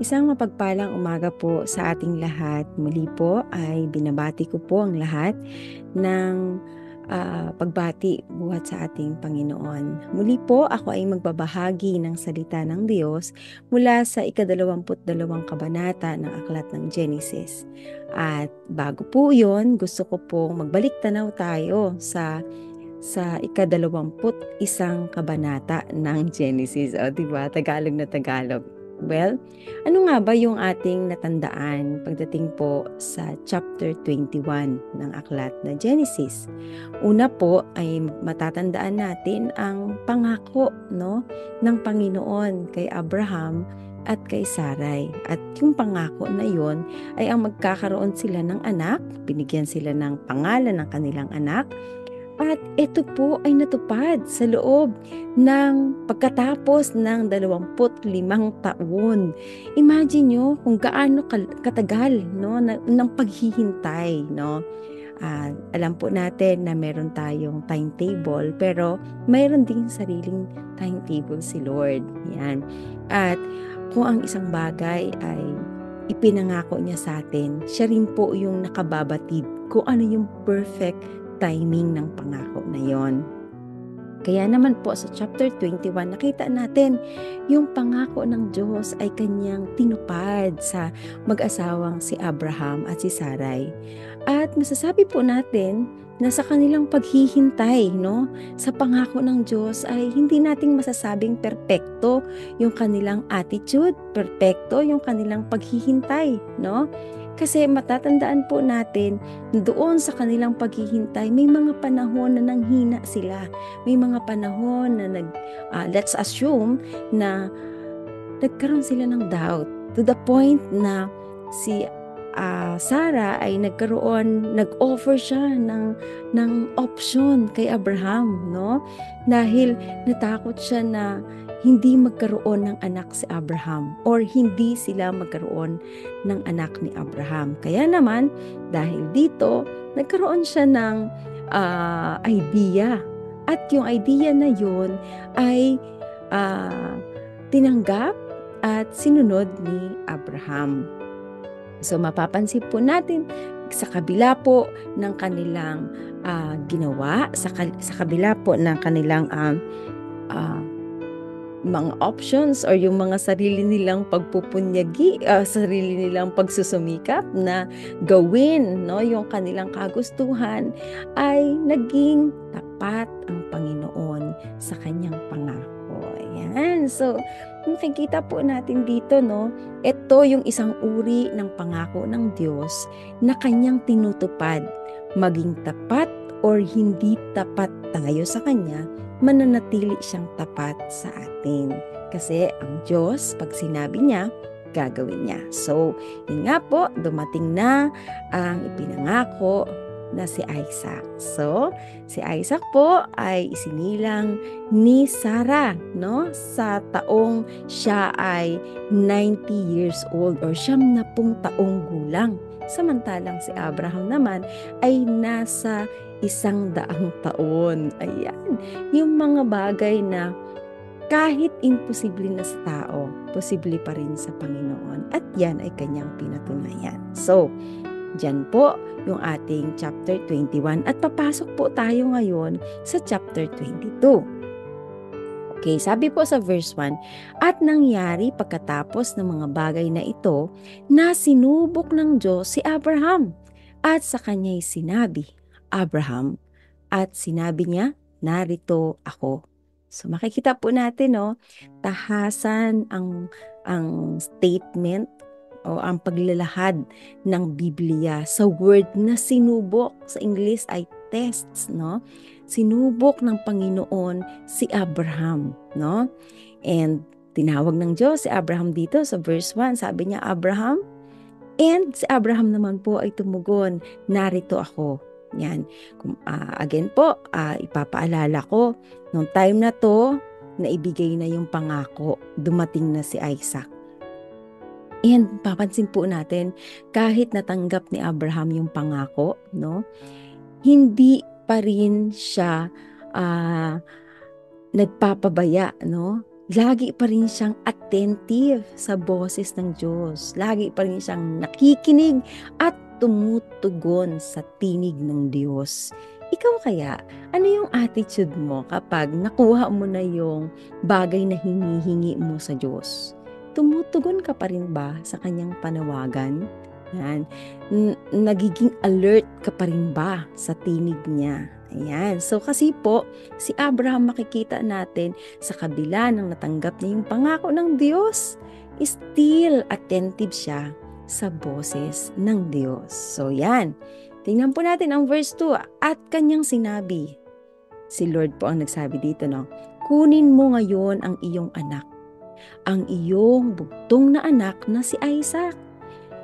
Isang mapagpalang umaga po sa ating lahat. Muli po ay binabati ko po ang lahat ng pagbati buhat sa ating Panginoon. Muli po ako ay magbabahagi ng salita ng Diyos mula sa ika-22 kabanata ng Aklat ng Genesis. At bago po yun, gusto ko pong magbalik tanaw tayo sa ika-21 kabanata ng Genesis. O, diba? Tagalog na Tagalog. Well, ano nga ba yung ating natandaan pagdating po sa chapter 21 ng aklat na Genesis? Una po ay matatandaan natin ang pangako, no, ng Panginoon kay Abraham at kay Sarai. At yung pangako na yon ay ang magkakaroon sila ng anak, binigyan sila ng pangalan ng kanilang anak. At ito po ay natupad sa loob ng pagkatapos ng 25 taon. Imagine nyo kung gaano katagal, no, ng paghihintay, no. Alam po natin na meron tayong timetable, pero mayroon ding sariling timetable si Lord. Yan. At kung ang isang bagay ay ipinangako niya sa atin, siya rin po yung nakababatid kung ano yung perfect timing ng pangako na yon. Kaya naman po sa chapter 21, nakita natin yung pangako ng Diyos ay kanyang tinupad sa mag-asawang si Abraham at si Sarai. At masasabi po natin na sa kanilang paghihintay, no, sa pangako ng Diyos ay hindi nating masasabing perpekto yung kanilang attitude, perpekto yung kanilang paghihintay, no? Kasi matatandaan po natin doon sa kanilang paghihintay, may mga panahon na nanghina sila. May mga panahon na let's assume na nagkaroon sila ng doubt to the point na si Sarah ay nag-offer siya ng option kay Abraham, no? Dahil natakot siya na hindi magkaroon ng anak si Abraham or hindi sila magkaroon ng anak ni Abraham. Kaya naman, dahil dito, nagkaroon siya ng idea. At yung idea na yun ay tinanggap at sinunod ni Abraham. So mapapansin po natin sa kabila po ng kanilang ginawa, sa kabila po ng kanilang mga options or yung mga sarili nilang pagpupunyagi, sarili nilang pagsusumikap na gawin, no, yung kanilang kagustuhan, ay naging tapat ang Panginoon sa kanyang pangako. Ayan. So, makikita po natin dito, no, ito yung isang uri ng pangako ng Diyos na kanyang tinutupad. Maging tapat or hindi tapat tayo sa Kanya, mananatili siyang tapat sa atin. Kasi ang Diyos, pag sinabi niya, gagawin niya. So, yun nga po, dumating na ang ipinangako na si Isaac. So, si Isaac po ay isinilang ni Sarah, no? Sa taong siya ay 90 years old or 90 taong gulang. Samantalang si Abraham naman ay nasa 100 taon. Ayan, yung mga bagay na kahit imposible na sa tao, posible pa rin sa Panginoon. At yan ay kanyang pinatunayan. So, dyan po yung ating chapter 21 at papasok po tayo ngayon sa chapter 22. Okay, sabi po sa verse 1, at nangyari pagkatapos ng mga bagay na ito na sinubok ng Diyos si Abraham at sa kanya'y sinabi, Abraham, at sinabi niya, narito ako. So makikita po natin, no, tahasan ang statement o ang paglalahad ng Biblia sa word na sinubok. Sa English ay tests, no? Sinubok ng Panginoon si Abraham, no? And tinawag ng Diyos si Abraham dito sa verse 1. Sabi niya, Abraham. And si Abraham naman po ay tumugon, narito ako. Yan. Again po, ipapaalala ko, nung time na to, naibigay na yung pangako, dumating na si Isaac. And papansin po natin, kahit natanggap ni Abraham yung pangako, no, hindi pa rin siya nagpapabaya, no? lagi pa rin siyang attentive sa boses ng Diyos. Lagi pa rin siyang nakikinig at tumutugon sa tinig ng Diyos. Ikaw kaya, ano yung attitude mo kapag nakuha mo na yung bagay na hinihingi mo sa Diyos? Tumutugon ka pa rin ba sa kanyang panawagan? Yan. Nagiging alert ka pa rin ba sa tinig niya? Ayan. So kasi po, si Abraham makikita natin sa kabila ng natanggap niya yung pangako ng Diyos, still attentive siya sa boses ng Diyos. So yan. Tingnan po natin ang verse 2. At kanyang sinabi, si Lord po ang nagsabi dito, no? Kunin mo ngayon ang iyong anak, ang iyong bugtong na anak na si Isaac,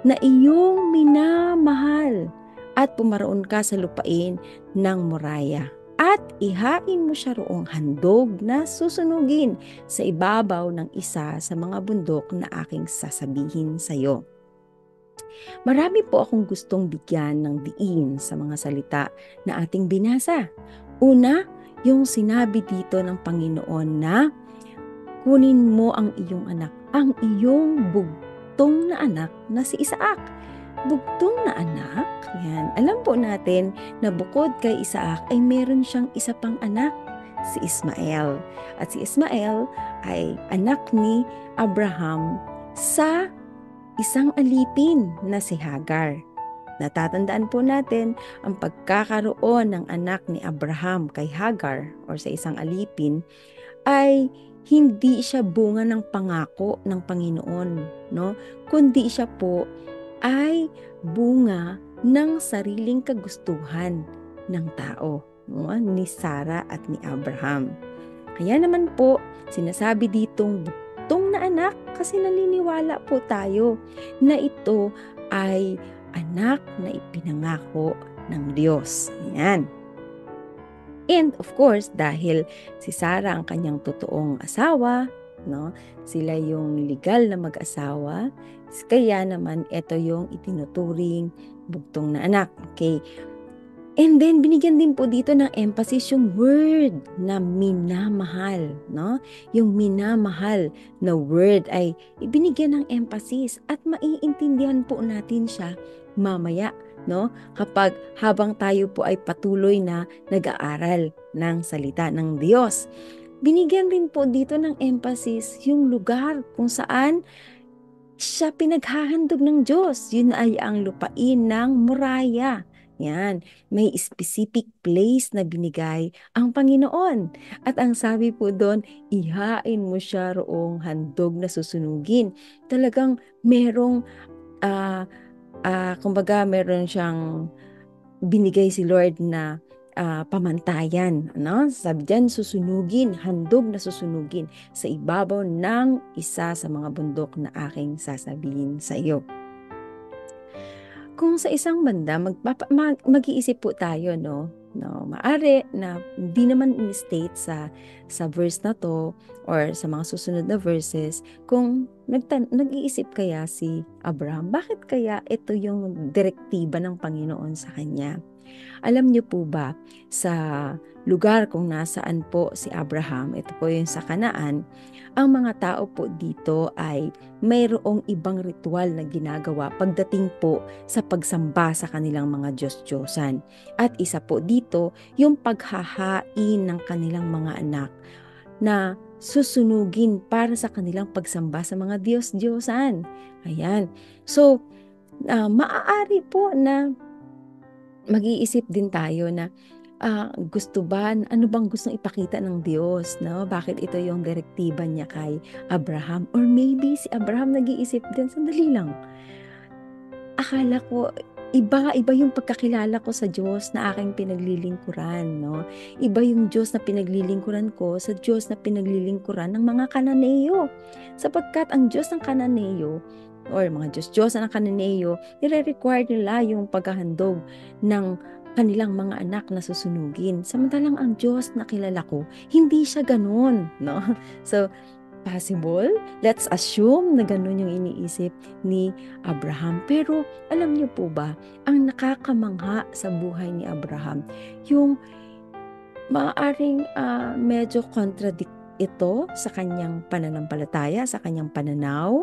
na iyong minamahal, at pumaroon ka sa lupain ng Moriah, at ihain mo siya roong handog na susunugin sa ibabaw ng isa sa mga bundok na aking sasabihin sa iyo. Marami po akong gustong bigyan ng diin sa mga salita na ating binasa. Una, yung sinabi dito ng Panginoon na kunin mo ang iyong anak, ang iyong bugtong na anak na si Isaac. Bugtong na anak, yan. Alam po natin na bukod kay Isaac ay meron siyang isa pang anak, si Ismael. At si Ismael ay anak ni Abraham sa isang alipin na si Hagar. Natatandaan po natin ang pagkakaroon ng anak ni Abraham kay Hagar or sa isang alipin ay hindi siya bunga ng pangako ng Panginoon, no? Kundi siya po ay bunga ng sariling kagustuhan ng tao, no? Ni Sarah at ni Abraham. Kaya naman po, sinasabi ditong bugtong na anak kasi naniniwala po tayo na ito ay anak na ipinangako ng Diyos. Ayan. And of course, dahil si Sarah ang kanyang totoong asawa, no? Sila yung legal na mag-asawa, kaya naman ito yung itinuturing bugtong na anak. Okay? And then binigyan din po dito ng emphasis yung word na minamahal, no? Yung minamahal na word ay ibinigyan ng emphasis at maiintindihan po natin siya mamaya, no? Kapag habang tayo po ay patuloy na nag-aaral ng salita ng Diyos. Binigyan rin po dito ng emphasis yung lugar kung saan siya pinaghahandog ng Diyos. Yun ay ang lupain ng Moriah. Yan, may specific place na binigay ang Panginoon. At ang sabi po doon, ihain mo siya roong handog na susunugin. Talagang merong, kumbaga meron siyang binigay si Lord na pamantayan. Ano? Sabi dyan, susunugin, handog na susunugin sa ibabaw ng isa sa mga bundok na aking sasabihin sa iyo. Kung sa isang banda, mag-iisip po tayo, no? Maari na hindi naman in-state sa verse na to or sa mga susunod na verses, kung nag-iisip kaya si Abraham, bakit kaya ito yung direktiba ng Panginoon sa kanya? Alam niyo po ba, sa lugar kung nasaan po si Abraham, ito po yung sa Kanaan, ang mga tao po dito ay mayroong ibang ritual na ginagawa pagdating po sa pagsamba sa kanilang mga Diyos-Diyosan. At isa po dito, yung paghahain ng kanilang mga anak na susunugin para sa kanilang pagsamba sa mga Diyos-Diyosan. Ayan. So, maaari po na mag-iisip din tayo na gusto ba, ano bang gustong ipakita ng Diyos, no? Bakit ito yung direktiba niya kay Abraham? Or maybe si Abraham nag-iisip din, sandali lang. Akala ko, iba yung pagkakilala ko sa Diyos na aking pinaglilingkuran, no? Iba yung Diyos na pinaglilingkuran ko sa Diyos na pinaglilingkuran ng mga Kananeo. Sapagkat ang Diyos ng Kananeo, or mga Diyos-Diyos ng Kananeo, nire-require nila yung paghahandog ng kanilang mga anak na susunugin. Samantalang ang Diyos na kilala ko, hindi siya ganun, no? So, possible, let's assume na ganun yung iniisip ni Abraham. Pero, alam niyo po ba, ang nakakamangha sa buhay ni Abraham, yung maaaring medyo ito sa kanyang pananampalataya, sa kanyang pananaw,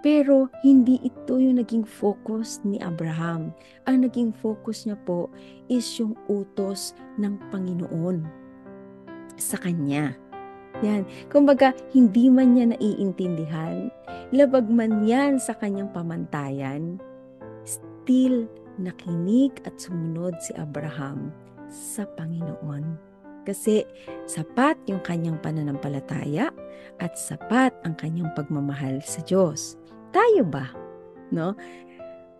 pero hindi ito yung naging focus ni Abraham. Ang naging focus niya po is yung utos ng Panginoon sa kanya. Yan. Kumbaga, hindi man niya naiintindihan, labag man yan sa kanyang pamantayan, still nakinig at sumunod si Abraham sa Panginoon. Kasi sapat yung kanyang pananampalataya at sapat ang kanyang pagmamahal sa Diyos. Tayo ba? No?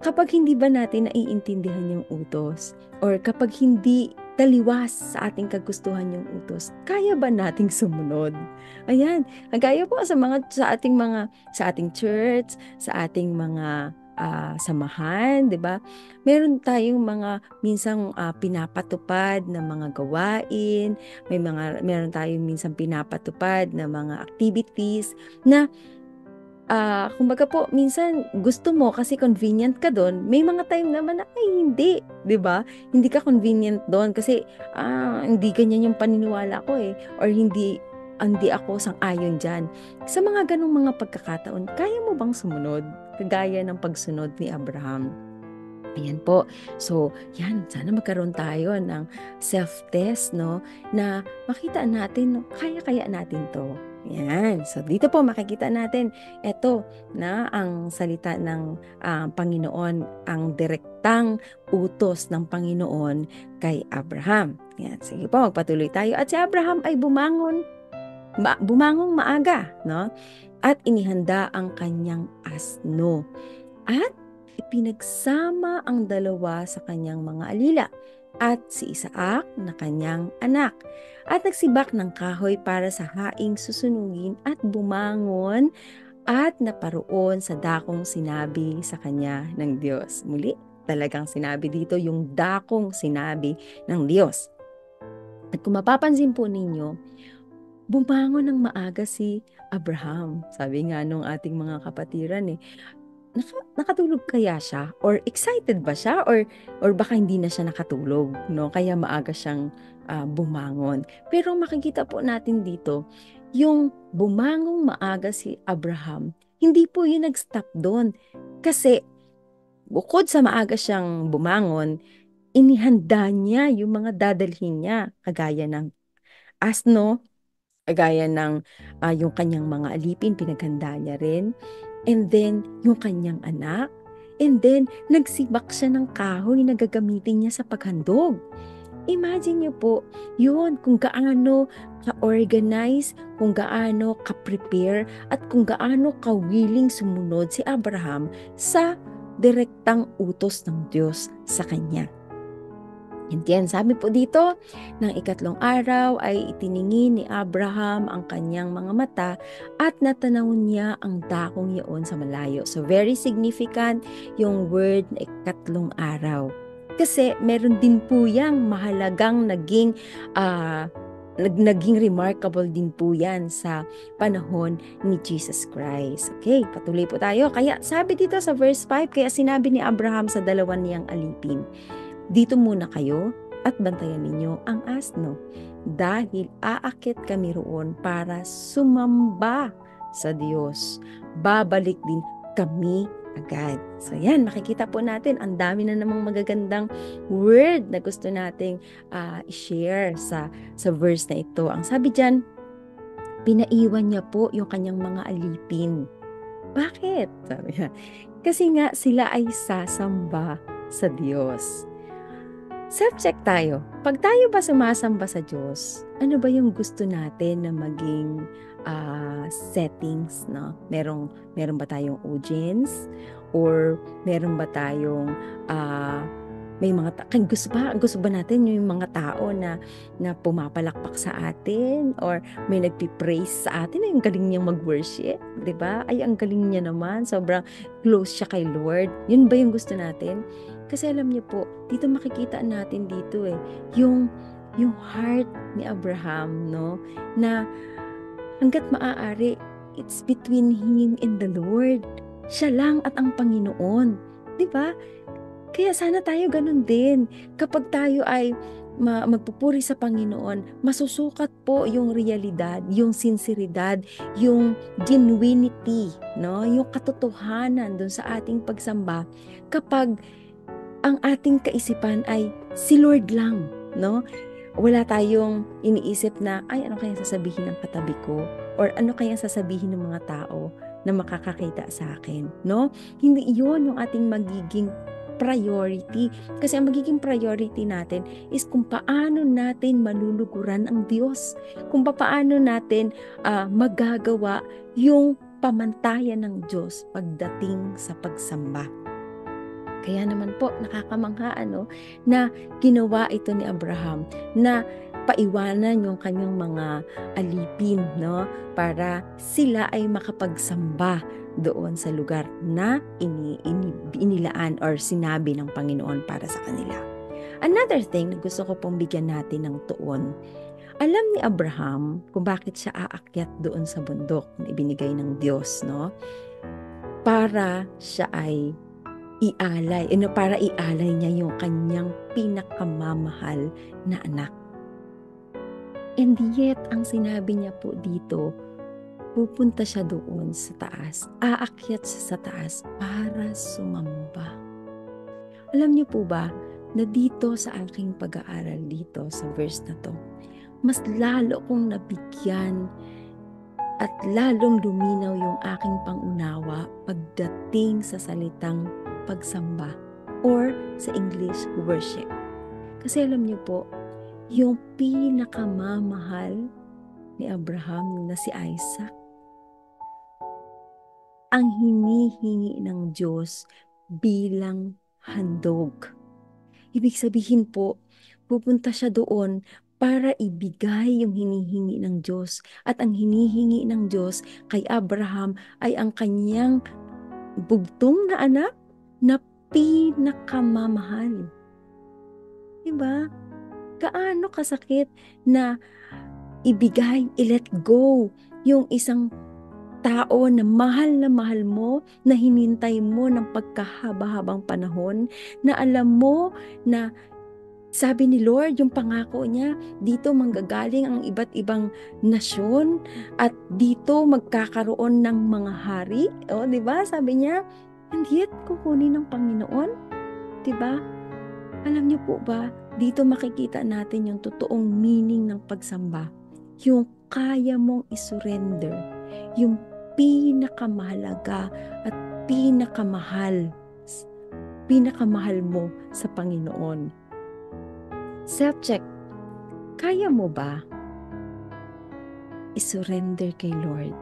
Kapag hindi ba natin naiintindihan yung utos or kapag hindi taliwas sa ating kagustuhan yung utos, kaya ba nating sumunod? Ayan, kagaya po sa ating church, sa ating mga samahan, 'di ba? Meron tayong mga minsang pinapatupad na mga gawain, meron tayong minsang pinapatupad na mga activities na kumbaga po, minsan gusto mo kasi convenient ka doon. May mga time naman na, ay hindi, 'di ba? Hindi ka convenient doon kasi hindi ganyan yung paniniwala ko eh. Or hindi ako sang-ayon dyan. Sa mga ganong mga pagkakataon, kaya mo bang sumunod? Kagaya ng pagsunod ni Abraham. Ayan po. So, yan, sana magkaroon tayo ng self-test, no? Na makita natin, kaya natin to. Yan. So, dito po makikita natin, ito na ang salita ng Panginoon, ang direktang utos ng Panginoon kay Abraham. Yan. Sige po, magpatuloy tayo. At si Abraham ay bumangong maaga, no? At inihanda ang kanyang asno. At ipinagsama ang dalawa sa kanyang mga alila at si Isaac na kanyang anak. At nagsibak ng kahoy para sa haing susunugin at bumangon at naparoon sa dakong sinabi sa kanya ng Diyos. Muli, talagang sinabi dito yung dakong sinabi ng Diyos. At kung mapapansin po ninyo, bumangon ng maaga si Abraham. Sabi nga nung ating mga kapatiran nakatulog kaya siya or excited ba siya or baka hindi na siya nakatulog, no? Kaya maaga siyang bumangon. Pero makikita po natin dito yung bumangong maaga si Abraham, hindi po yun nag-stop doon. Kasi bukod sa maaga siyang bumangon, inihanda niya yung mga dadalhin niya kagaya ng asno, kagaya ng yung kanyang mga alipin, pinaghanda niya rin. And then, yung kanyang anak. And then, nagsibak siya ng kahoy na gagamitin niya sa paghandog. Imagine niyo po, yun, kung gaano ka-organize, kung gaano ka-prepare, at kung gaano ka-willing sumunod si Abraham sa direktang utos ng Diyos sa kanya. And yan, sabi po dito, ng ikatlong araw ay itiningin ni Abraham ang kanyang mga mata at natanaw niya ang dakong iyon sa malayo. So very significant yung word na ikatlong araw. Kasi meron din po yang mahalagang naging remarkable din po yan sa panahon ni Jesus Christ. Okay, patuloy po tayo. Kaya sabi dito sa verse 5, kaya sinabi ni Abraham sa dalawa niyang alipin, dito muna kayo at bantayan ninyo ang asno dahil aakit kami roon para sumamba sa Diyos. Babalik din kami agad. So yan, makikita po natin ang dami na namang magagandang word na gusto nating i-share sa verse na ito. Ang sabi dyan, pinaiwan niya po yung kanyang mga alipin. Bakit? Sabi niya, kasi nga sila ay sasamba sa Diyos. Self-check tayo. Pag tayo ba sumasamba sa Diyos, ano ba yung gusto natin na maging settings, no? Meron ba tayong audience? Or meron ba tayong may mga gusto ba natin yung mga tao na pumapalakpak sa atin or may nagpi-praise sa atin, ay ang galing niyang mag-worship, 'di ba? Ay ang galing niya naman, sobrang close siya kay Lord. Yun ba yung gusto natin? Kasi alam niyo po, dito makikita natin dito yung heart ni Abraham, no? Na hangga't maaari, it's between him and the Lord. Siya lang at ang Panginoon, 'di ba? Kaya sana tayo ganun din. Kapag tayo ay magpupuri sa Panginoon, masusukat po yung realidad, yung sinseridad, yung genuinity, no? Yung katotohanan dun sa ating pagsamba kapag ang ating kaisipan ay si Lord lang, no? Wala tayong iniisip na, ay, ano kayang sasabihin ng katabi ko? Or ano kayang sasabihin ng mga tao na makakakita sa akin, no? Hindi iyon yung ating magiging priority. Kasi ang magiging priority natin is kung paano natin maluluguran ang Diyos. Kung paano natin magagawa yung pamantayan ng Diyos pagdating sa pagsamba. Kaya naman po, nakakamangha na ginawa ito ni Abraham na paiwanan yung kanyang mga alipin, no? Para sila ay makapagsamba doon sa lugar na inilaan or sinabi ng Panginoon para sa kanila. Another thing na gusto ko pong bigyan natin ng tuon, alam ni Abraham kung bakit siya aakyat doon sa bundok na ibinigay ng Diyos, no? Para siya ay para ialay niya yung kanyang pinakamamahal na anak. And yet, ang sinabi niya po dito, pupunta siya doon sa taas, aakyat siya sa taas para sumamba. Alam niyo po ba, na dito sa aking pag-aaral dito sa verse na to, mas lalo kong nabigyan at lalong luminaw yung aking pangunawa pagdating sa salitang pagsamba or sa English, worship. Kasi alam niyo po, yung pinakamamahal ni Abraham na si Isaac, ang hinihingi ng Diyos bilang handog. Ibig sabihin po, pupunta siya doon para ibigay yung hinihingi ng Diyos. At ang hinihingi ng Diyos kay Abraham ay ang kanyang bugtong na anak na pinakamamahal. Diba? Gaano kasakit na ibigay, i-let go yung isang tao na mahal mo, na hinintay mo ng pagkahaba-habang panahon, na alam mo na sabi ni Lord, yung pangako niya, dito manggagaling ang iba't ibang nasyon at dito magkakaroon ng mga hari. O, di ba? Sabi niya, and yet kukunin ng Panginoon. Di ba? Alam niyo po ba, dito makikita natin yung totoong meaning ng pagsamba. Yung kaya mong isurrender, yung pinakamahalaga at pinakamahal mo sa Panginoon. Self-check, kaya mo ba isurrender kay Lord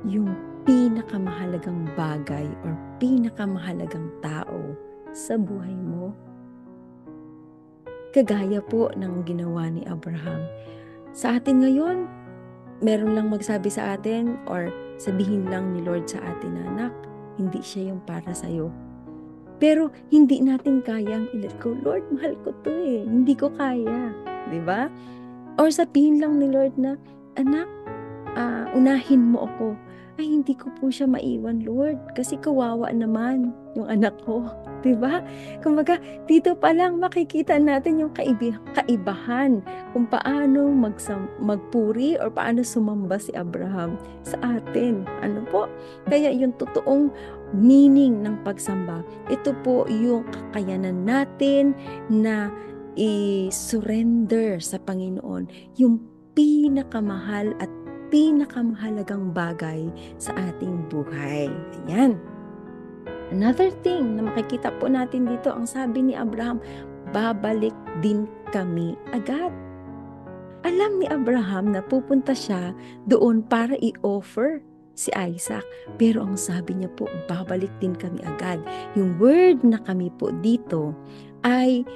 yung pinakamahalagang bagay or pinakamahalagang tao sa buhay mo? Kagaya po ng ginawa ni Abraham. Sa atin ngayon, meron lang magsabi sa atin or sabihin lang ni Lord sa atin na, anak, hindi siya yung para sa'yo. Pero hindi natin kayang i-let go. Lord, mahal ko to eh. Hindi ko kaya. Diba? Or sabihin lang ni Lord na, anak, unahin mo ako. Ay, hindi ko po siya maiwan, Lord. Kasi kawawa naman yung anak ko. Diba? Kumbaga, dito pa lang makikita natin yung kaibahan kung paano magpuri or paano sumamba si Abraham sa atin. Ano po? Kaya yung totoong meaning ng pagsamba, ito po yung kakayanan natin na i-surrender sa Panginoon yung pinakamahal at pinakamahalagang bagay sa ating buhay. Ayan. Another thing na makikita po natin dito, ang sabi ni Abraham, babalik din kami agad. Alam ni Abraham na pupunta siya doon para i-offer si Isaac. Pero ang sabi niya po, babalik din kami agad. Yung word na kami po dito ay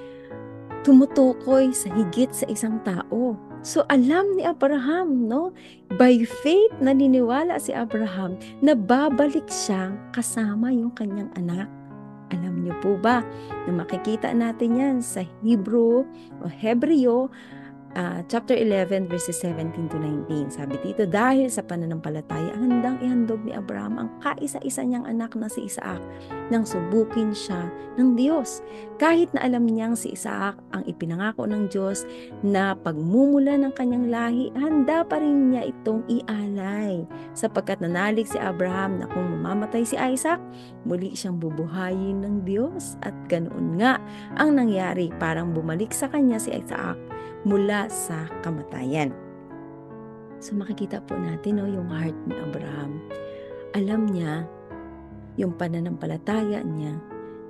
tumutukoy sa higit sa isang tao. So alam ni Abraham, no? By faith, naniniwala si Abraham na babalik siya kasama yung kanyang anak. Alam niyo po ba na makikita natin yan sa Hebreo chapter 11 verses 17 to 19. Sabi dito, dahil sa pananampalataya, handang ihandog ni Abraham ang kaisa-isa niyang anak na si Isaac nang subukin siya ng Diyos. Kahit na alam niyang si Isaac ang ipinangako ng Diyos na pagmumula ng kanyang lahi, handa pa rin niya itong ialay. Sapagkat nanalig si Abraham na kung mamamatay si Isaac, muli siyang bubuhayin ng Diyos. At ganoon nga ang nangyari, parang bumalik sa kanya si Isaac mula sa kamatayan. So makikita po natin yung heart ni Abraham. Alam niya yung pananampalataya niya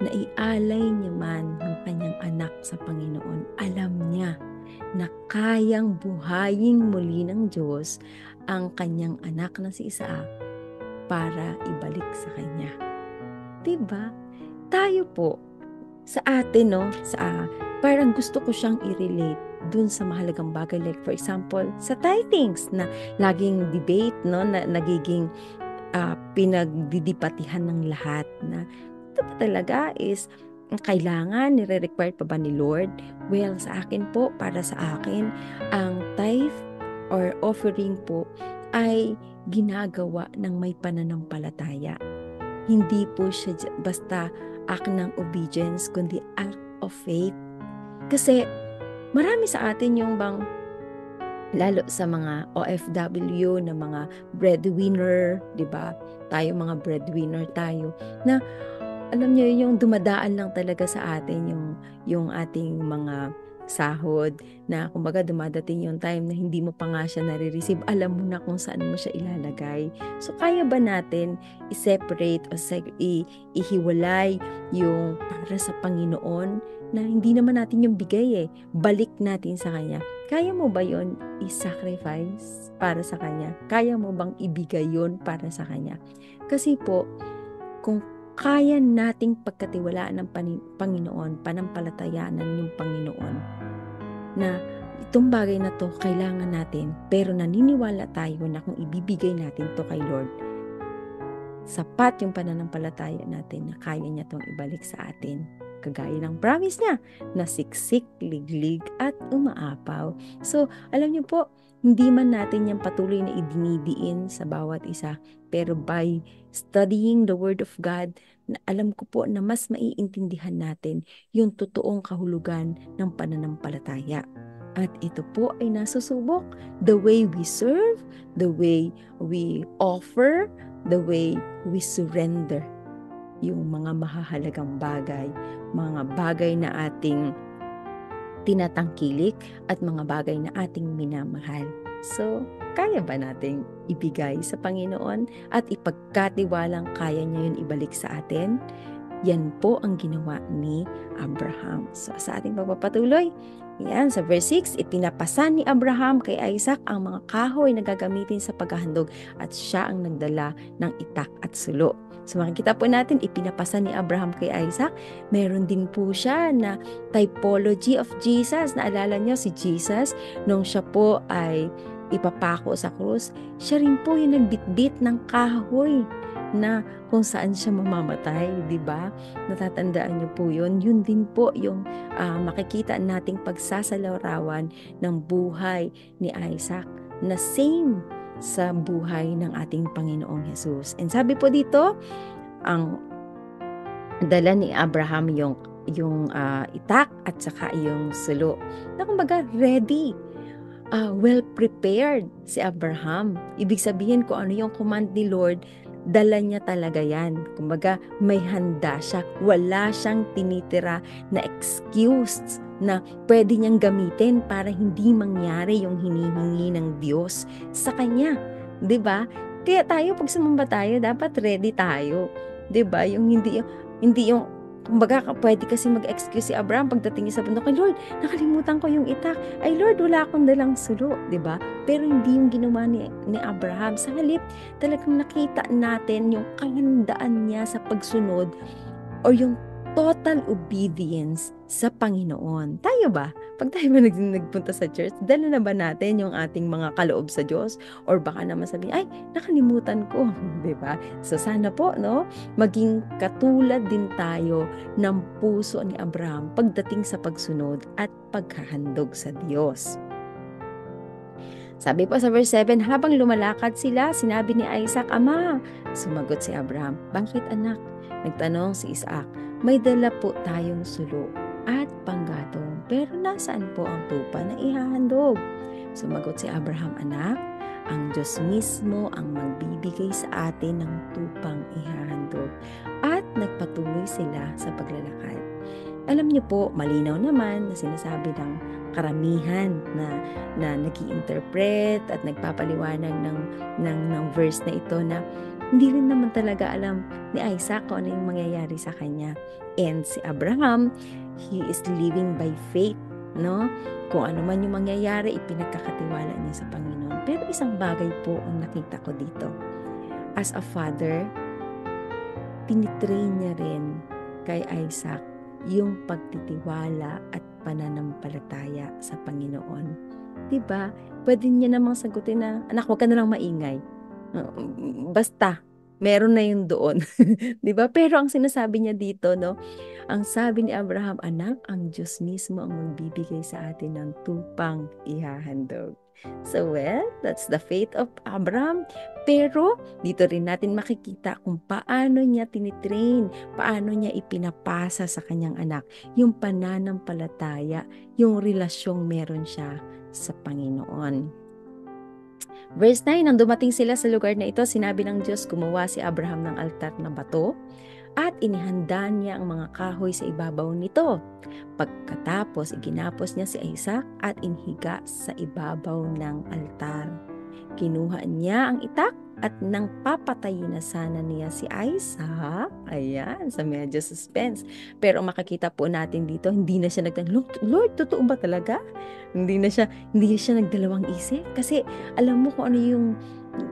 na ialay niya man ng kanyang anak sa Panginoon. Alam niya na kayang buhayin muli ng Diyos ang kanyang anak na si Isaac para ibalik sa kanya. Diba? Tayo po, sa atin, parang gusto ko siyang i-relate dun sa mahalagang bagay, like for example sa tithings na laging debate na nagiging pinagdidipatihan ng lahat, na ito pa talaga is kailangan, nire-require pa ba ni Lord? Well, sa akin po, para sa akin, ang tithe or offering po ay ginagawa ng may pananampalataya. Hindi po siya basta act ng obedience, kundi act of faith. Kasi marami sa atin yung bang, lalo sa mga OFW na mga breadwinner, di ba? Tayo mga breadwinner tayo, na alam niyo yung dumadaan lang talaga sa atin yung ating mga sahod, na kumbaga dumadating yung time na hindi mo pa nga siya nare-receive, alam mo na kung saan mo siya ilalagay. So kaya ba natin i-separate o ihiwalay yung para sa Panginoon, na hindi naman natin yung bigay balik natin sa Kanya? Kaya mo ba yon i-sacrifice para sa Kanya? Kaya mo bang ibigay yon para sa Kanya? Kasi po, kung kaya nating pagkatiwalaan ng Panginoon, panampalatayanan yung Panginoon, na itong bagay na to kailangan natin, pero naniniwala tayo na kung ibibigay natin to kay Lord, sapat yung pananampalataya natin na kaya niya tong ibalik sa atin. Kagaya ng promise niya na siksik, liglig at umaapaw. So, alam niyo po, hindi man natin yan patuloy na idinidiin sa bawat isa, pero by studying the Word of God, na alam ko po na mas maiintindihan natin yung totoong kahulugan ng pananampalataya. At ito po ay nasusubok, the way we serve, the way we offer, the way we surrender yung mga mahahalagang bagay, mga bagay na ating tinatangkilik at mga bagay na ating minamahal. So, kaya ba nating ibigay sa Panginoon at ipagkatiwalang kaya niya yun ibalik sa atin? Yan po ang ginawa ni Abraham. So, sa ating pagpapatuloy, yan, sa verse 6, ipinapasan ni Abraham kay Isaac ang mga kahoy na gagamitin sa paghahandog at siya ang nagdala ng itak at sulo. So makikita po natin, ipinapasan ni Abraham kay Isaac. Meron din po siya na typology of Jesus. Naalala niyo si Jesus, nung siya po ay ipapako sa krus, siya rin po yung nagbitbit ng kahoy na kung saan siya mamamatay, di ba? Natatandaan niyo po yun. Yun din po yung makikita nating pagsasalarawan ng buhay ni Isaac na same sa buhay ng ating Panginoong Jesus. And sabi po dito, ang dala ni Abraham yung itak at saka yung sulo. Na kumbaga ready, well prepared si Abraham. Ibig sabihin kung ano yung command ni Lord, dala niya talaga yan. Kumbaga may handa siya. Wala siyang tinitira na excuse na pwede niyang gamitin para hindi mangyari yung hinihingi ng Diyos sa kanya. 'Di ba? Kaya tayo pag sumamba tayo, dapat ready tayo. 'Di ba? Yung hindi yung kumbaga pwede kasi mag-excuse si Abraham pagdating niya sa bundok, Lord, nakalimutan ko yung itak. Ay Lord, wala akong dalang sulo, 'di ba? Pero hindi yung ginawa ni Abraham. Sa halip, talagang nakita natin yung kahandaan niya sa pagsunod o yung total obedience sa Panginoon. Tayo ba? Pag tayo ba nagpunta sa church, dala na ba natin yung ating mga kaloob sa Diyos? Or baka naman sabihin, ay, nakalimutan ko. Diba? So sana po, no? Maging katulad din tayo ng puso ni Abraham pagdating sa pagsunod at paghahandog sa Diyos. Sabi po sa verse 7, habang lumalakad sila, sinabi ni Isaac, Ama. Sumagot si Abraham, Bakit anak? Nagtanong si Isaac, May dala po tayong sulo at panggatong, pero nasaan po ang tupa na ihahandog? Sumagot si Abraham, Anak, ang Diyos mismo ang magbibigay sa atin ng tupang ihahandog. At nagpatuloy sila sa paglalakad. Alam niyo po, malinaw naman na sinasabi ng karamihan na nag-i-interpret at nagpapaliwanag ng verse na ito na hindi rin naman talaga alam ni Isaac kung ano yung mangyayari sa kanya. And si Abraham, he is living by faith, no? Kung ano man yung mangyayari, ipinagkakatiwala niya sa Panginoon. Pero isang bagay po ang nakita ko dito. As a father, tinitrain niya rin kay Isaac yung pagtitiwala at pananampalataya sa Panginoon. Diba? Pwede niya namang sagutin na, anak, huwag ka na lang maingay. Basta, meron na yung doon. Diba? Pero ang sinasabi niya dito, no? Ang sabi ni Abraham, anak, ang Diyos mismo ang magbibigay sa atin ng tupang ihahandog. So well, that's the faith of Abraham. Pero dito rin natin makikita kung paano niya tinitrain, paano niya ipinapasa sa kanyang anak yung pananampalataya, yung relasyong meron siya sa Panginoon. Verse 9, nang dumating sila sa lugar na ito, sinabi ng Diyos, gumawa si Abraham ng altar na bato at inihanda niya ang mga kahoy sa ibabaw nito. Pagkatapos, iginapos niya si Isaac at inhiga sa ibabaw ng altar. Kinuha niya ang itak at nang papatayin na sana niya si Isaac, ayan, sa medyo suspense. Pero makikita po natin dito, hindi na siya nagtanong, Lord, totoo ba talaga? Hindi siya nagdalawang isip. Kasi alam mo kung ano yung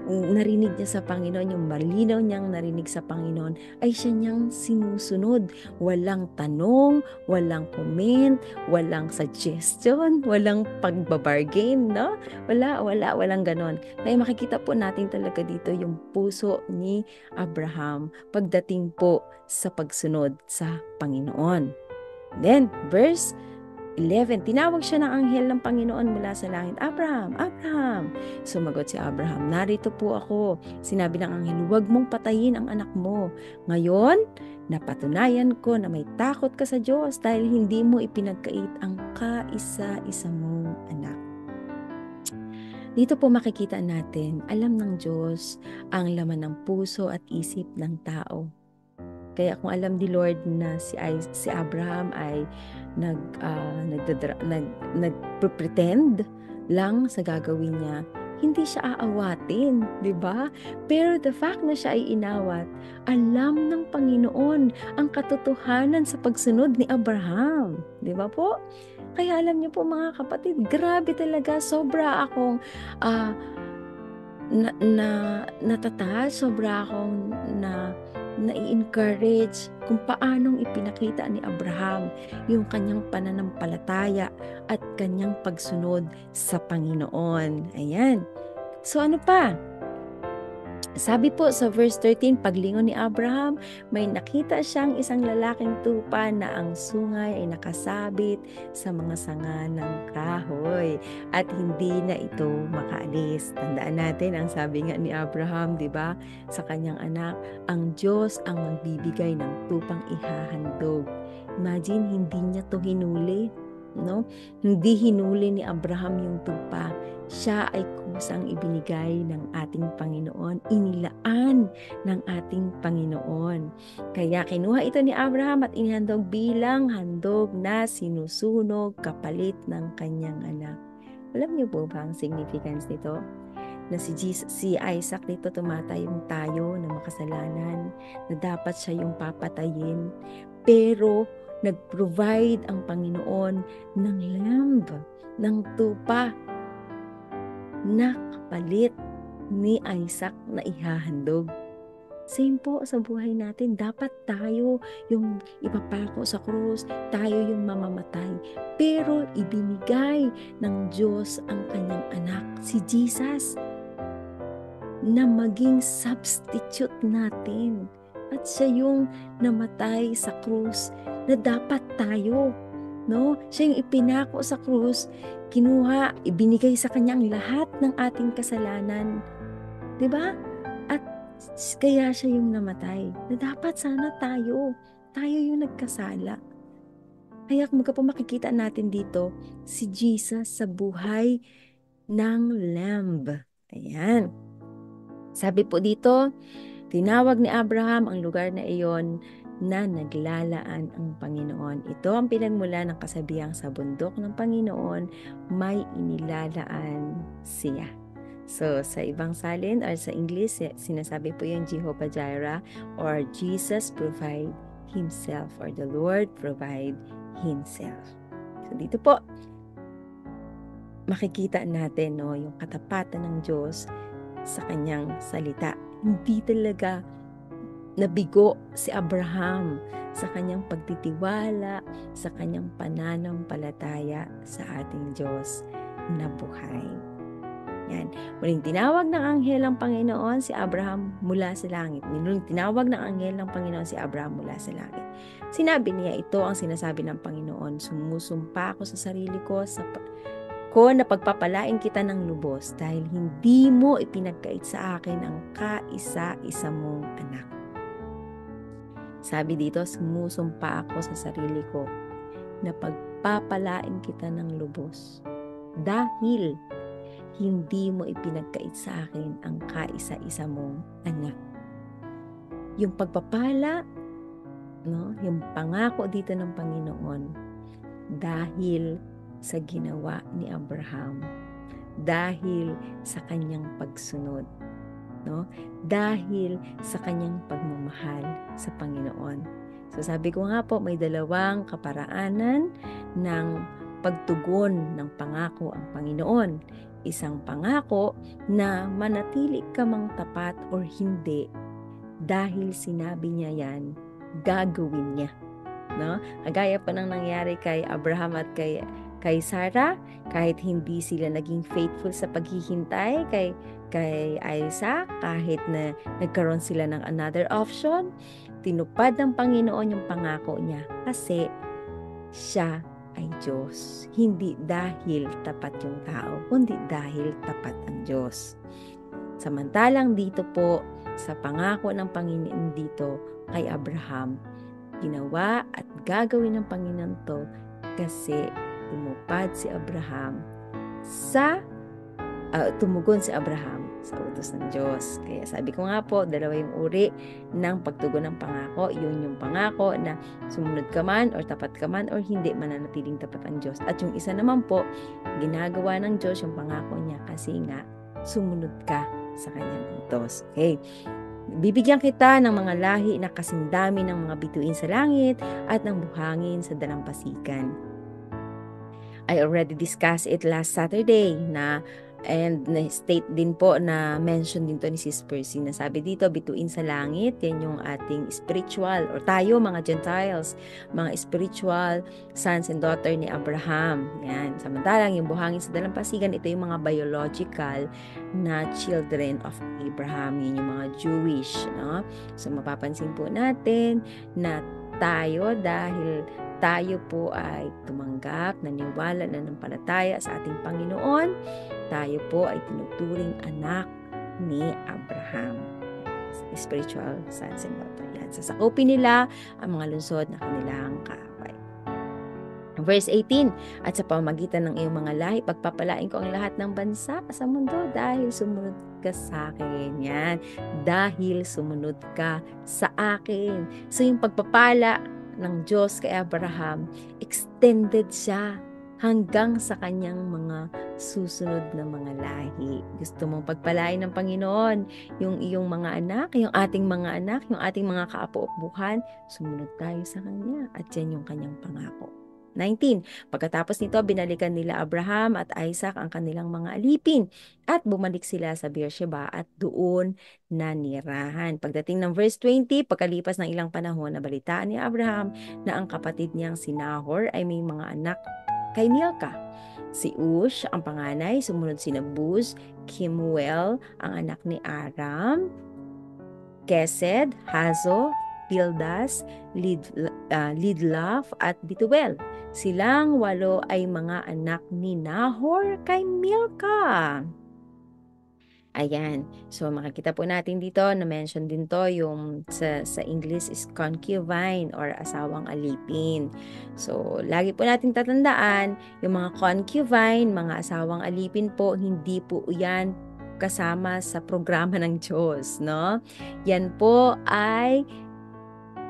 narinig niya sa Panginoon, yung malinaw niyang narinig sa Panginoon, ay siya niyang sinusunod. Walang tanong, walang comment, walang suggestion, walang pagbabargain, no? Walang ganon. Kaya makikita po natin talaga dito yung puso ni Abraham pagdating po sa pagsunod sa Panginoon. Then, verse 11, tinawag siya ng anghel ng Panginoon mula sa langit, Abraham, Abraham. Sumagot si Abraham, narito po ako. Sinabi ng anghel, huwag mong patayin ang anak mo. Ngayon, napatunayan ko na may takot ka sa Diyos dahil hindi mo ipinagkait ang kaisa-isa mong anak. Dito po makikita natin, alam ng Diyos ang laman ng puso at isip ng tao. Kaya kung alam ni Lord na si Abraham ay nagpretend lang sa gagawin niya, hindi siya aawatin, di ba? Pero the fact na siya ay inawat, alam ng Panginoon ang katotohanan sa pagsunod ni Abraham, di ba po? Kaya alam niyo po mga kapatid, grabe talaga, sobra akong natataas, sobra akong nai-encourage kung paanong ipinakita ni Abraham yung kanyang pananampalataya at kanyang pagsunod sa Panginoon. Ayan. So ano pa? Sabi po sa verse 13, paglingon ni Abraham, may nakita siyang isang lalaking tupa na ang sungay ay nakasabit sa mga sanga ng kahoy at hindi na ito makaalis. Tandaan natin ang sabi nga ni Abraham, di ba, sa kanyang anak, ang Diyos ang magbibigay ng tupang ihahandog. Imagine, hindi niya to hinuli, no? Hindi hinuli ni Abraham yung tupa. Siya ay kusang ibinigay ng ating Panginoon, inilaan ng ating Panginoon. Kaya kinuha ito ni Abraham at inihandog bilang handog na sinusunog kapalit ng kanyang anak. Alam niyo po ba ang significance nito? Na si Isaac dito tumatayong tayo na makasalanan, na dapat siya yung papatayin. Pero nag-provide ang Panginoon ng lamb, ng tupa, na kapalit ni Isaac na ihahandog. Same po sa buhay natin. Dapat tayo yung ipapako sa krus, tayo yung mamamatay. Pero ibinigay ng Diyos ang kanyang anak, si Jesus, na maging substitute natin. At siya yung namatay sa krus na dapat tayo no? Siya yung ipinako sa krus, kinuha, ibinigay sa kanya ang lahat ng ating kasalanan. 'Di ba? At kaya siya yung namatay. Na dapat sana tayo yung nagkasala. Kaya kung makikita natin dito, si Jesus sa buhay ng Lamb. Ayan. Sabi po dito, tinawag ni Abraham ang lugar na iyon na naglalaan ang Panginoon. Ito ang pinagmula ng kasabihang sa bundok ng Panginoon, may inilalaan siya. So, sa ibang salin or sa English, sinasabi po yung Jehovah Jireh or Jesus provide Himself or the Lord provide Himself. So, dito po, makikita natin yung katapatan ng Diyos sa kanyang salita. Hindi talaga nabigo si Abraham sa kanyang pagtitiwala, sa kanyang pananampalataya sa ating Diyos na buhay. Yan. Muling tinawag ng anghel ng Panginoon si Abraham mula sa langit. Muling tinawag ng anghel ng Panginoon si Abraham mula sa langit. Sinabi niya, ito ang sinasabi ng Panginoon, sumusumpa ako sa sarili ko na pagpapalain kita ng lubos dahil hindi mo ipinagkait sa akin ang kaisa-isa mong anak. Sabi dito, sumusumpa ako sa sarili ko na pagpapalain kita ng lubos dahil hindi mo ipinagkait sa akin ang kaisa-isa mong anak. Yung pagpapala, yung pangako dito ng Panginoon dahil sa ginawa ni Abraham, dahil sa kanyang pagsunod, dahil sa kanyang pagmamahal sa Panginoon. So sabi ko nga po, may dalawang kaparaanan ng pagtugon ng pangako ang Panginoon. Isang pangako na manatili ka mang tapat or hindi, dahil sinabi niya yan, gagawin niya. Kagaya pa nang nangyari kay Abraham at kay Sarah, kahit hindi sila naging faithful sa paghihintay kay Isaac, kahit na nagkaroon sila ng another option, tinupad ng Panginoon yung pangako niya kasi siya ay Diyos. Hindi dahil tapat yung tao, kundi dahil tapat ang Diyos. Samantalang dito po, sa pangako ng Panginoon dito kay Abraham, ginawa at gagawin ng Panginoon to kasi tumupad si Abraham tumugon si Abraham sa utos ng Diyos. Kaya sabi ko nga po, dalawa yung uri ng pagtugon ng pangako. Yun yung pangako na sumunod ka man or tapat ka man or hindi, mananatiling tapat ang Diyos. At yung isa naman po, ginagawa ng Diyos yung pangako niya kasi nga sumunod ka sa kanyang utos. Okay. Bibigyan kita ng mga lahi na kasindami ng mga bituin sa langit at ng buhangin sa dalampasigan. I already discussed it last Saturday and na-state din po na mention din to ni Sis Percy na sabi dito, bituin sa langit, yan yung ating spiritual or tayo mga Gentiles, mga spiritual sons and daughter ni Abraham. Yan. Samantalang yung buhangin sa dalampasigan, ito yung mga biological na children of Abraham, yun yung mga Jewish. So mapapansin po natin na tayo, dahil tayo po ay tumanggap, naniwala, nanampalataya sa ating Panginoon, tayo po ay tinuturing anak ni Abraham. Spiritual sons and daughters. Yan. Sasakupin nila ang mga lungsod na kanilang kaaway. Verse 18, at sa pamamagitan ng iyong mga lahi, pagpapalain ko ang lahat ng bansa sa mundo dahil sumunod ka sa akin. Yan. Dahil sumunod ka sa akin. So yung pagpapala ng Diyos kay Abraham, extended siya hanggang sa kanyang mga susunod na mga lahi. Gusto mong pagpalain ng Panginoon yung iyong mga anak, yung ating mga anak, yung ating mga kaapo-apuhan, sumunod tayo sa kanya at yan yung kanyang pangako. 19. Pagkatapos nito, binalikan nila Abraham at Isaac ang kanilang mga alipin at bumalik sila sa Beersheba at doon nanirahan. Pagdating ng verse 20, pagkalipas ng ilang panahon, nabalitaan ni Abraham na ang kapatid niyang si Nahor ay may mga anak kay Milcah. Si Ush, ang panganay, sumunod si Buz, Kemuel, ang anak ni Aram, Kesed, Hazo, Pildas, Lidlaf at Bituel. Silang 8 ay mga anak ni Nahor kay Milka. Ayan. So, makikita po natin dito, na-mention din to yung sa English is concubine or asawang alipin. So, lagi po natin tatandaan, yung mga concubine, mga asawang alipin po, hindi po yan kasama sa programa ng Diyos, no? Yan po ay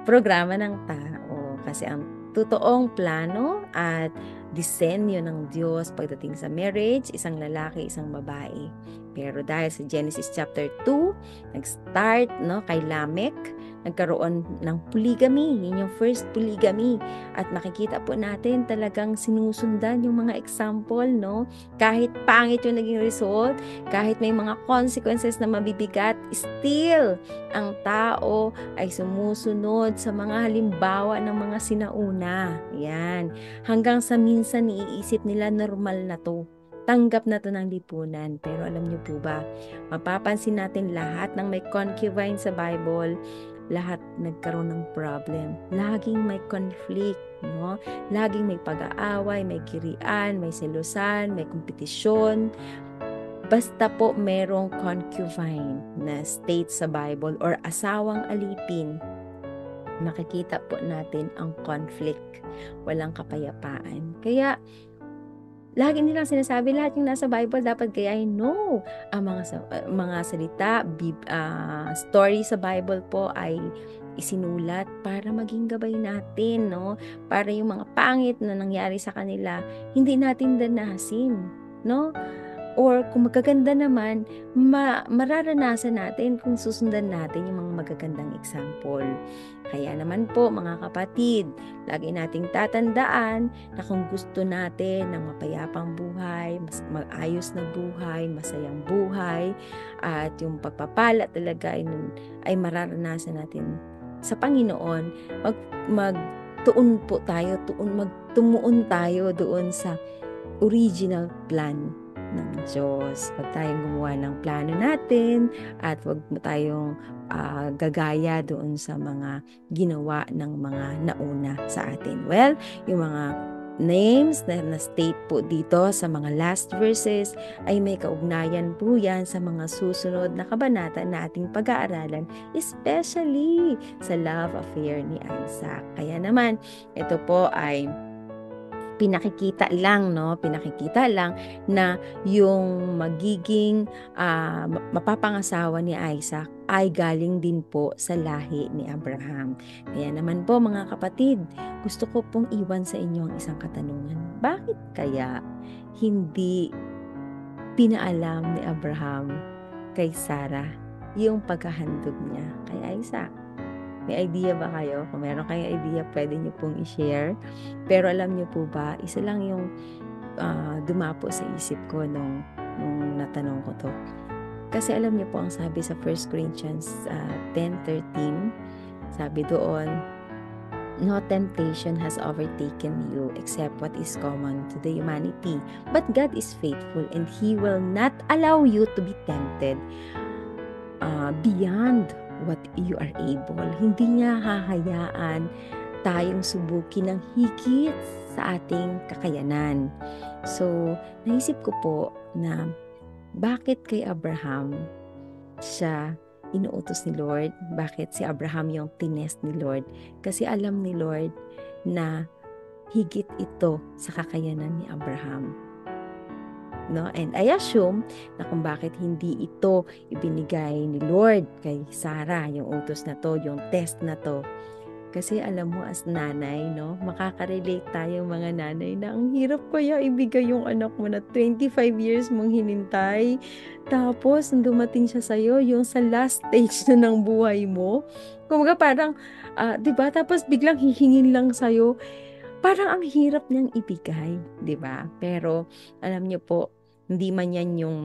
programa ng tao. Kasi ang totoong plano at disenyo ng Diyos pagdating sa marriage, isang lalaki, isang babae. Pero dahil sa Genesis chapter 2, nag-start kay Lamech, nagkaroon ng polygamy. Yun yung first polygamy. At makikita po natin talagang sinusundan yung mga example, no? Kahit pangit yung naging result, kahit may mga consequences na mabibigat, still, ang tao ay sumusunod sa mga halimbawa ng mga sinauna. Yan. Hanggang sa minsan iisip nila normal na to. Tanggap na to ng lipunan. Pero alam niyo po ba, mapapansin natin lahat ng may concubine sa Bible, lahat nagkaroon ng problem. Laging may conflict, no? Laging may pag-aaway, may kirian, may selusan, may kompetisyon. Basta po merong concubine na state sa Bible or asawang alipin, makikita po natin ang conflict. Walang kapayapaan. Kaya, lagi nilang sinasabi, lahat yung nasa Bible dapat gayahin. No! Ang mga salita, story sa Bible po ay isinulat para maging gabay natin, no? Para yung mga pangit na nangyari sa kanila, hindi natin danasin, no? Or kung magaganda naman, mararanasan natin kung susundan natin yung mga magagandang example. Kaya naman po mga kapatid, lagi nating tatandaan na kung gusto natin ng mapayapang buhay, mas maayos na buhay, masayang buhay, at yung pagpapala talaga ay mararanasan natin sa Panginoon, magtuon po tayo, magtumuon tayo doon sa original plan ng Diyos. Huwag tayong gumawa ng plano natin at huwag mo tayong gagaya doon sa mga ginawa ng mga nauna sa atin. Well, yung mga names na state po dito sa mga last verses ay may kaugnayan po yan sa mga susunod na kabanata na ating pag-aaralan, especially sa love affair ni Isaac. Kaya naman, ito po ay pinakikita lang na yung magiging mapapangasawa ni Isaac ay galing din po sa lahi ni Abraham. Kaya naman po mga kapatid, gusto ko pong iwan sa inyo ang isang katanungan. Bakit kaya hindi pinaalam ni Abraham kay Sarah yung paghahandog niya kay Isaac? May idea ba kayo? Kung meron kayong idea, pwede niyo pong i-share. Pero alam niyo po ba, isa lang yung dumapo sa isip ko nung natanong ko to. Kasi alam niyo po ang sabi sa 1 Corinthians 10:13, sabi doon, no temptation has overtaken you except what is common to the humanity. But God is faithful and He will not allow you to be tempted beyond what you are able. Hindi niya hahayaan tayong subukin ng higit sa ating kakayanan. So, naisip ko po na bakit kay Abraham siya inuutos ni Lord? Bakit si Abraham yung tinest ni Lord? Kasi alam ni Lord na higit ito sa kakayanan ni Abraham. No? And I assume na kung bakit hindi ito ibinigay ni Lord kay Sarah, yung utos na to, yung test na to. Kasi alam mo as nanay, no, makaka-relate tayo mga nanay na ang hirap kaya ibigay yung anak mo na 25 years mong hinintay. Tapos, nung dumating siya sa'yo, yung sa last stage na ng buhay mo. Kumbaga parang, di ba? Tapos biglang hihingin lang sa'yo. Parang ang hirap niyang ibigay, di ba? Pero, alam niyo po, hindi man yan yung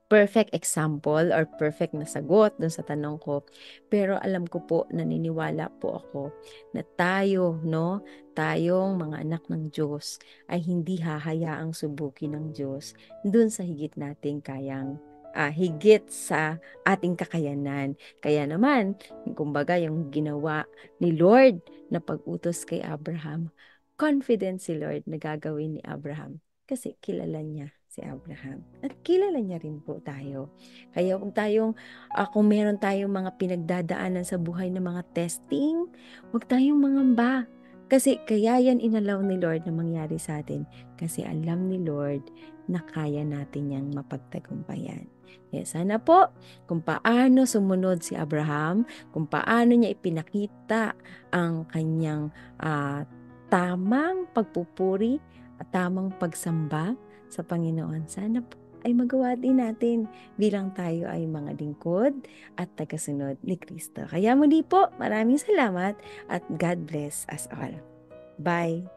perfect example or perfect na sagot dun sa tanong ko. Pero alam ko po, naniniwala po ako na tayo, no? Tayong mga anak ng Diyos ay hindi hahayaang subukin ng Diyos dun sa higit nating kayang higit sa ating kakayanan. Kaya naman, kumbaga yung ginawa ni Lord na pag-utos kay Abraham, confident si Lord na gagawin ni Abraham kasi kilala niya si Abraham. At kilala niya rin po tayo. Kaya huwag tayong, kung meron tayong mga pinagdadaanan sa buhay ng mga testing, huwag tayong mangamba. Kasi kaya yan inalaw ni Lord na mangyari sa atin. Kasi alam ni Lord na kaya natin yang mapagtagumpayan. Kaya sana po, kung paano sumunod si Abraham, kung paano niya ipinakita ang kanyang tamang pagpupuri at tamang pagsamba sa Panginoon. Sana po ay magawa din natin bilang tayo ay mga lingkod at tagasunod ni Kristo. Kaya muli po, maraming salamat at God bless us all. Bye!